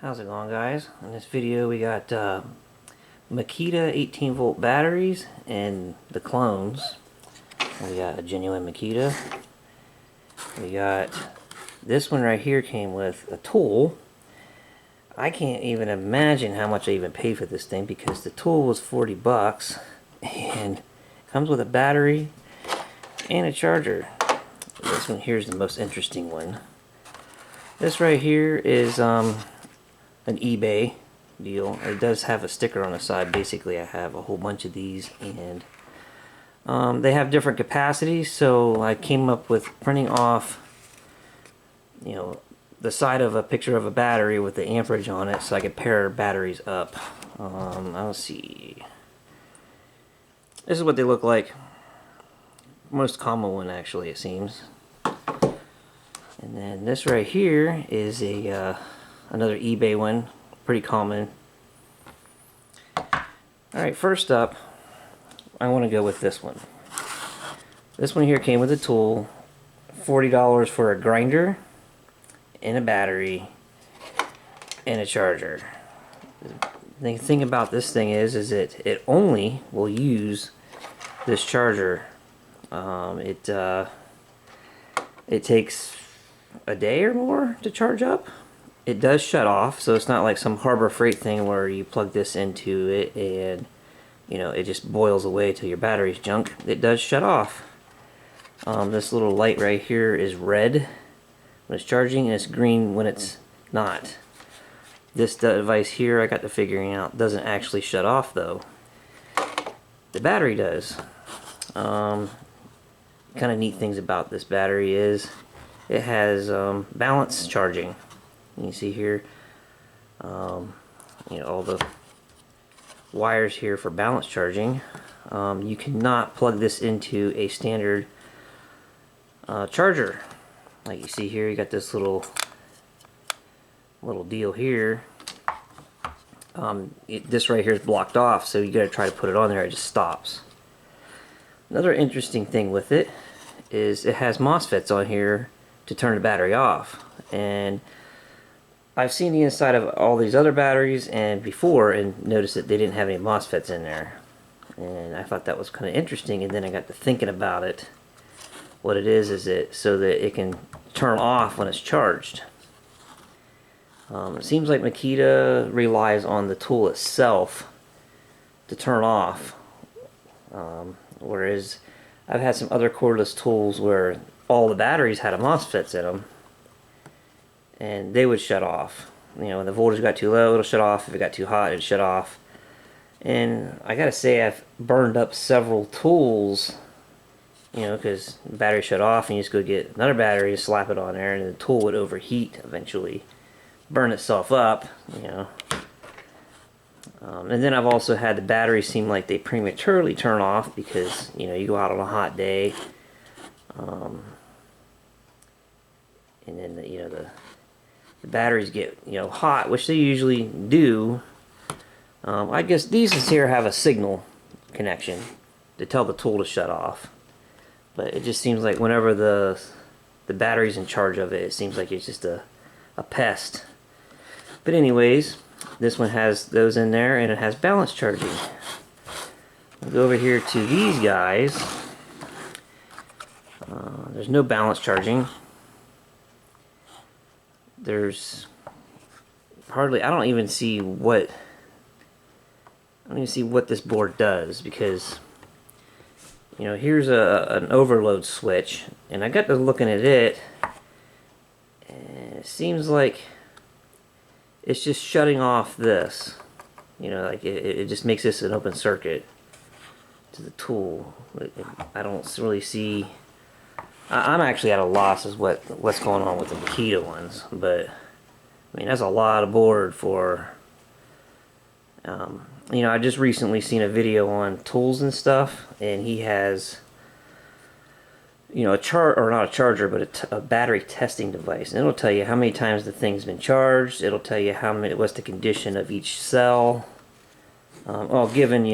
How's it going, guys? In this video we got Makita 18 volt batteries and the clones. We got a genuine Makita. We got this one right here came with a tool. I can't even imagine how much I even paid for this thing because the tool was 40 bucks and comes with a battery and a charger. This one here's the most interesting one. This right here is an eBay deal. It does have a sticker on the side. Basically, I have a whole bunch of these, and they have different capacities. So I came up with printing off, the side of a picture of a battery with the amperage on it, so I could pair batteries up. Let's see. This is what they look like. Most common one, actually, it seems. And then this right here is a another eBay one, pretty common. Alright, first up, I want to go with this one. This one here came with a tool, $40 for a grinder, and a battery, and a charger. The thing about this thing is it only will use this charger. It takes a day or more to charge up. It does shut off, so it's not like some Harbor Freight thing where you plug this into it and it just boils away till your battery's junk. It does shut off. This little light right here is red when it's charging and it's green when it's not. This device here, I got to figuring out, doesn't actually shut off though. The battery does. Kind of neat things about this battery is it has balance charging. You see here, all the wires here for balance charging. You cannot plug this into a standard charger. Like you see here, you got this little deal here. This right here is blocked off, so you got to try to put it on there. It just stops. Another interesting thing with it is it has MOSFETs on here to turn the battery off, and I've seen the inside of all these other batteries and noticed that they didn't have any MOSFETs in there, and I thought that was kind of interesting. And then I got to thinking about it. What it is it so that it can turn off when it's charged. It seems like Makita relies on the tool itself to turn off, whereas I've had some other cordless tools where all the batteries had a MOSFETs in them, and they would shut off. When the voltage got too low, it'll shut off. If it got too hot, it'd shut off. And I gotta say, I've burned up several tools, because the battery shut off, and you just go get another battery and slap it on there, and the tool would overheat eventually, burn itself up, and then I've also had the batteries seem like they prematurely turn off because, you go out on a hot day, and then the batteries get hot, which they usually do. I guess these here have a signal connection to tell the tool to shut off, but it just seems like whenever the battery's in charge of it, it seems like it's just a pest. But anyways, this one has those in there, and it has balance charging. We'll go over here to these guys. There's no balance charging. There's hardly, I don't even see what this board does, because here's an overload switch, and I got to looking at it, and it seems like it's just shutting off this. Like it just makes this an open circuit to the tool. I don't really see. I'm actually at a loss as what's going on with the Makita ones, but I mean that's a lot of board for. I just recently seen a video on tools and stuff, and he has not a charger, but a battery testing device, and it'll tell you how many times the thing's been charged. It'll tell you what's the condition of each cell. Given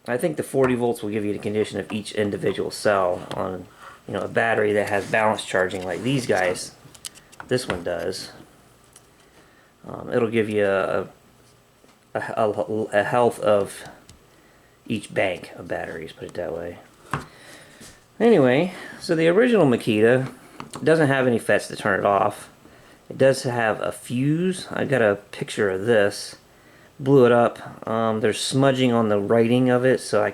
I think the 40 volts will give you the condition of each individual cell on a battery that has balance charging like these guys. This one does. It'll give you a health of each bank of batteries, put it that way. Anyway, so the original Makita doesn't have any FETs to turn it off. It does have a fuse. I got a picture of this. Blew it up. There's smudging on the writing of it, so I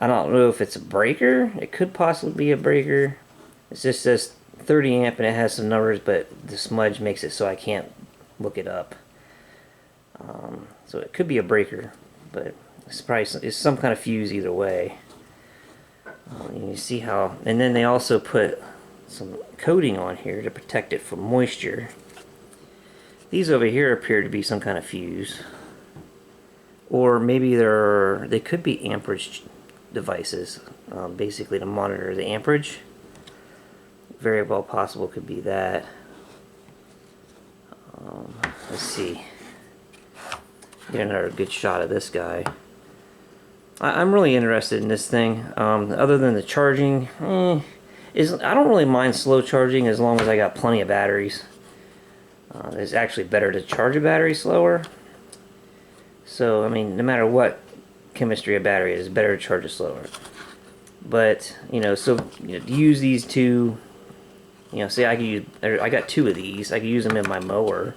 don't know if it's a breaker. It could possibly be a breaker. It just says 30 amp and it has some numbers, but the smudge makes it so I can't look it up. So it could be a breaker, but it's some kind of fuse either way. You see how, and then they also put some coating on here to protect it from moisture. These over here appear to be some kind of fuse, or maybe they could be amperage devices, basically to monitor the amperage. Very well possible could be that. Let's see. Get another good shot of this guy. I'm really interested in this thing. Other than the charging, I don't really mind slow charging as long as I got plenty of batteries. It's actually better to charge a battery slower. So, I mean, no matter what chemistry a battery is, it's better to charge it slower. But, to use these two, say I got two of these. I could use them in my mower.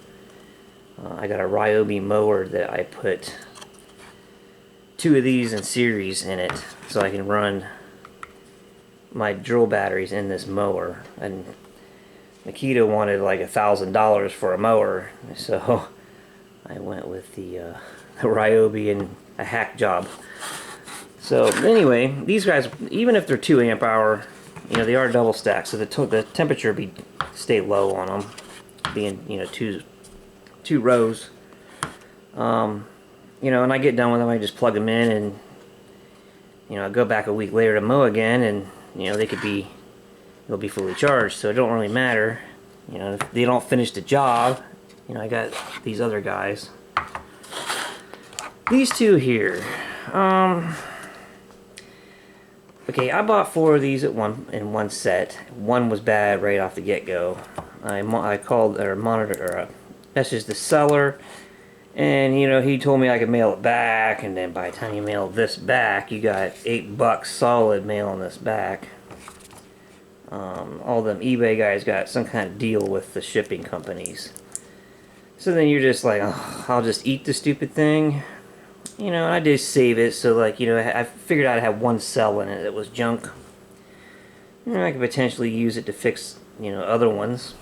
I got a Ryobi mower that I put two of these in series in it, so I can run my drill batteries in this mower. And Makita wanted like $1,000 for a mower, so I went with the Ryobi and a hack job. So anyway, these guys, even if they're 2 amp hour, they are double stacked, so the temperature stay low on them, being two rows. And I get done with them, I just plug them in, and I go back a week later to mow again, and they'll be fully charged, so it don't really matter. If they don't finish the job, I got these other guys. These two here. Okay, I bought 4 of these in one set. One was bad right off the get-go. I called or messaged the seller, and he told me I could mail it back, and then by the time you mail this back, you got $8 solid mailing this back. All them eBay guys got some kind of deal with the shipping companies. So then you're just like, oh, I'll just eat the stupid thing. I did save it, so I figured I'd have one cell in it that was junk. I could potentially use it to fix, other ones.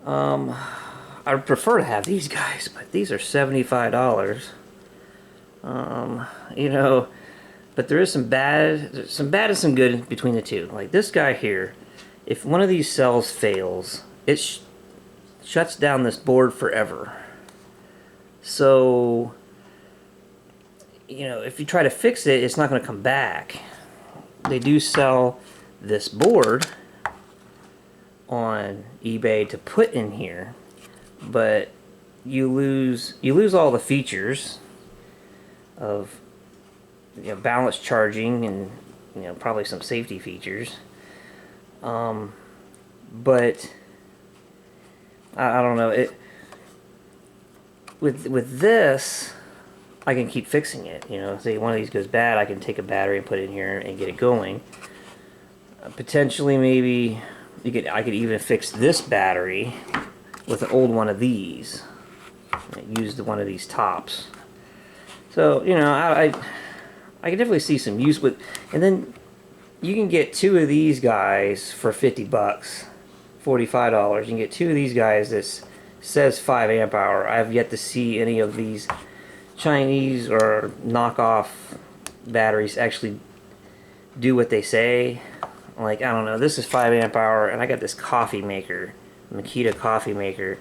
I would prefer to have these guys, but these are $75. But there is some bad and some good between the two. Like this guy here, if one of these cells fails, it shuts down this board forever. So, if you try to fix it, it's not going to come back. They do sell this board on eBay to put in here, but you lose all the features of balanced charging and probably some safety features. But I don't know it. With this, I can keep fixing it. Say one of these goes bad, I can take a battery and put it in here and get it going. Potentially, maybe I could even fix this battery with an old one of these. Use one of these tops. So I can definitely see some use with, and then you can get 2 of these guys for $50, $45. You can get 2 of these guys that says 5 amp hour. I have yet to see any of these Chinese or knockoff batteries actually do what they say. Like, I don't know, this is 5 amp hour, and I got this coffee maker, Makita coffee maker,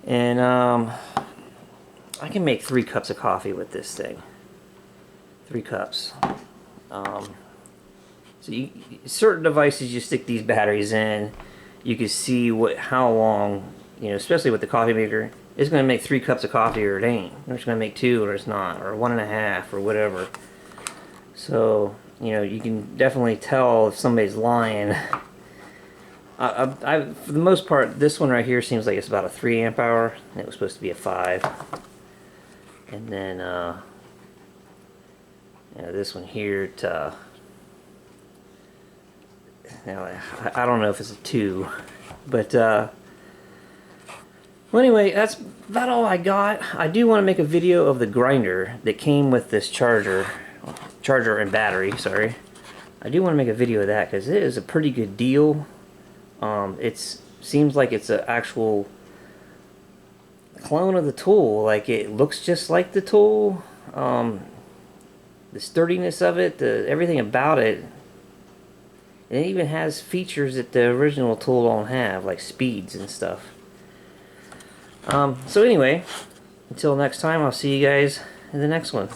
and I can make 3 cups of coffee with this thing. 3 cups. So certain devices, you stick these batteries in, you can see how long, especially with the coffee maker, it's going to make 3 cups of coffee, or it ain't. Or it's going to make 2, or it's not, or 1.5, or whatever. So you can definitely tell if somebody's lying. For the most part, this one right here seems like it's about a 3 amp hour. And it was supposed to be a 5. And then, this one here, now, I don't know if it's a 2. But, well, anyway, that's about all I got. I do want to make a video of the grinder that came with this charger and battery, sorry. I do want to make a video of that because it is a pretty good deal. It seems like it's an actual clone of the tool. Like, it looks just like the tool. The sturdiness of it, everything about it. It even has features that the original tool don't have, like speeds and stuff. So anyway, until next time, I'll see you guys in the next one.